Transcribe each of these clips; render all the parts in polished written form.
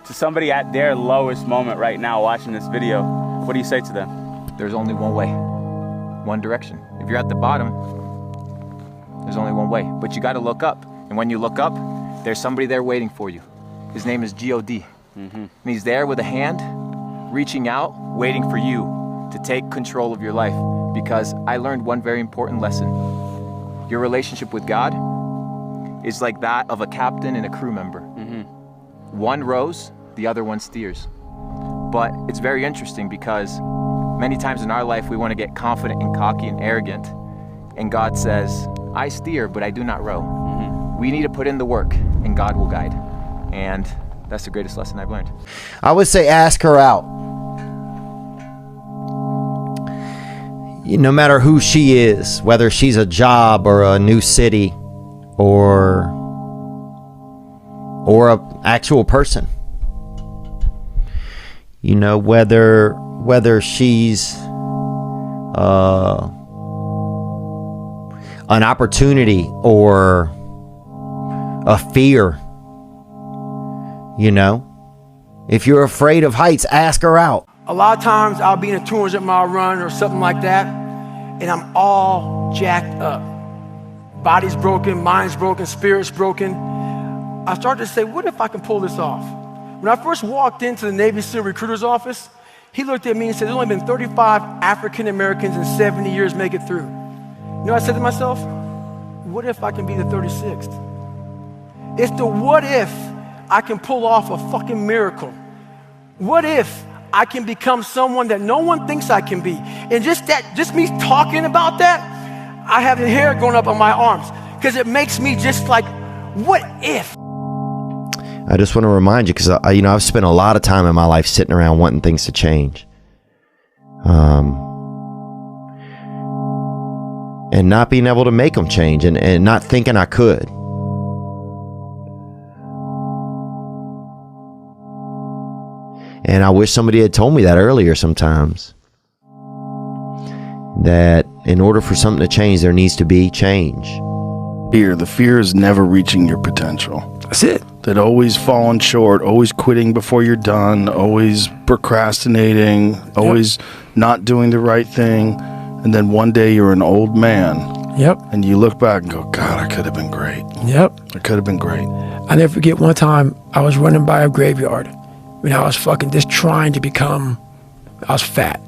to somebody at their lowest moment right now watching this video, what do you say to them? There's only one way, one direction. If you're at the bottom, there's only one way, but you got to look up. And when you look up, there's somebody there waiting for you. His name is G.O.D. And he's there with a hand, reaching out, waiting for you to take control of your life. Because I learned one very important lesson. Your relationship with God is like that of a captain and a crew member. One rows, the other one steers. But it's very interesting because many times in our life we want to get confident and cocky and arrogant. And God says, I steer, but I do not row. We need to put in the work and God will guide. And that's the greatest lesson I've learned. I would say ask her out. No matter who she is, whether she's a job or a new city or a actual person. Whether she's an opportunity or a fear. If you're afraid of heights, ask her out. A lot of times I'll be in a 200-mile run or something like that, and I'm all jacked up. Body's broken, mind's broken, spirit's broken. I started to say, what if I can pull this off? When I first walked into the Navy SEAL recruiter's office, he looked at me and said, there's only been 35 African Americans in 70 years make it through. I said to myself, what if I can be the 36th? It's the what if I can pull off a fucking miracle. What if I can become someone that no one thinks I can be? And just me talking about that, I have the hair going up on my arms because it makes me just like, what if? I just want to remind you, because I've spent a lot of time in my life sitting around wanting things to change, and not being able to make them change, and not thinking I could. And I wish somebody had told me that earlier sometimes. That in order for something to change, there needs to be change. The fear is never reaching your potential. That's it. That always falling short, always quitting before you're done, always procrastinating, always not doing the right thing. And then one day you're an old man. Yep. And you look back and go, God, I could have been great. Yep. I could have been great. I never forget one time I was running by a graveyard when I was fucking just trying to become, I was fat.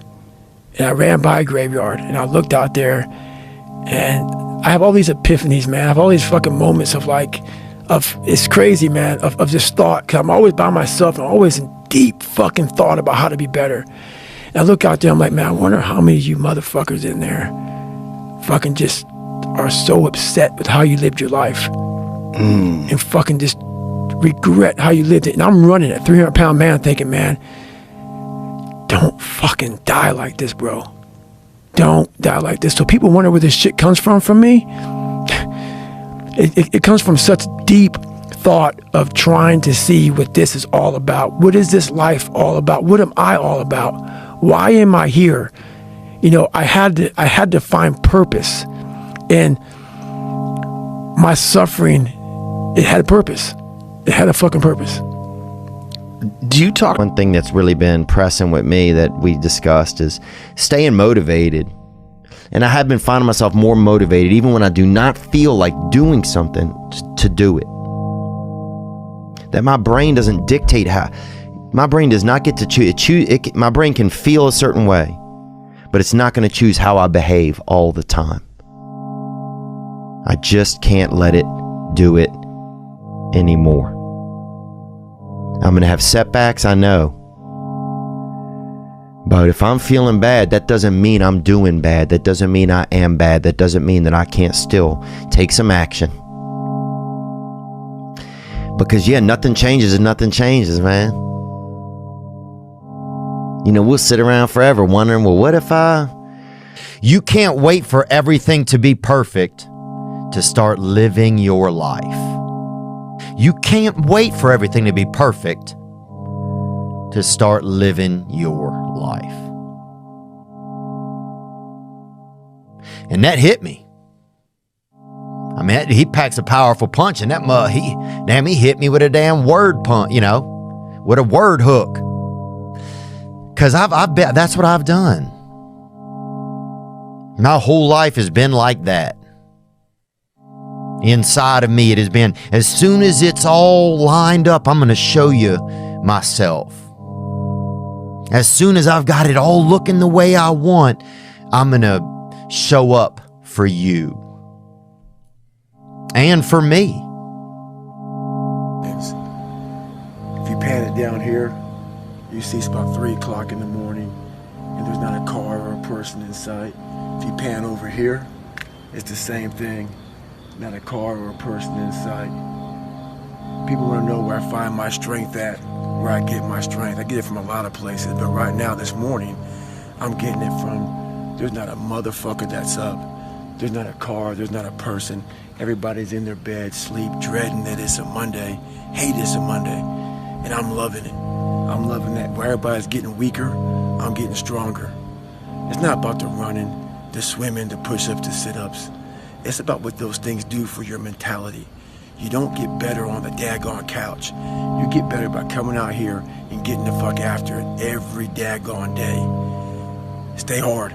And I ran by a graveyard and I looked out there and I have all these epiphanies, man. I have all these fucking moments of it's crazy, man, of just thought. Cause I'm always by myself and I'm always in deep fucking thought about how to be better. And I look out there, I'm like, man, I wonder how many of you motherfuckers in there fucking just are so upset with how you lived your life and fucking just regret how you lived it. And I'm running a 300-pound man thinking, man, don't fucking die like this, bro. Don't die like this. So people wonder where this shit comes from me. It comes from such deep thought of trying to see what this is all about. What is this life all about? What am I all about? Why am I here? I had to find purpose. And my suffering, it had a purpose. It had a fucking purpose. Do you talk? One thing that's really been pressing with me that we discussed is staying motivated. And I have been finding myself more motivated even when I do not feel like doing something to do it. That my brain doesn't dictate how. My brain does not get to choose. My brain can feel a certain way, but it's not going to choose how I behave all the time. I just can't let it do it anymore. I'm going to have setbacks, I know. But if I'm feeling bad, that doesn't mean I'm doing bad. That doesn't mean I am bad. That doesn't mean that I can't still take some action. Because nothing changes and nothing changes, man. We'll sit around forever wondering, well, what if You can't wait for everything to be perfect to start living your life. You can't wait for everything to be perfect to start living your life. And that hit me. I mean, he packs a powerful punch, and he hit me with a damn word punch, with a word hook. Because I've bet that's what I've done. My whole life has been like that. Inside of me, it has been, as soon as it's all lined up, I'm going to show you myself. As soon as I've got it all looking the way I want, I'm going to show up for you. And for me. If you pan it down here, you see it's about 3 o'clock in the morning and there's not a car or a person in sight. If you pan over here, it's the same thing. Not a car or a person in sight. People want to know where I find my strength at, where I get my strength. I get it from a lot of places, but right now, this morning, I'm getting it from, there's not a motherfucker that's up. There's not a car, there's not a person. Everybody's in their bed, sleep, dreading that it's a Monday, hate it's a Monday, and I'm loving it. I'm loving that. Where everybody's getting weaker, I'm getting stronger. It's not about the running, the swimming, the push-ups, the sit-ups. It's about what those things do for your mentality. You don't get better on the daggone couch. You get better by coming out here and getting the fuck after it every daggone day. Stay hard.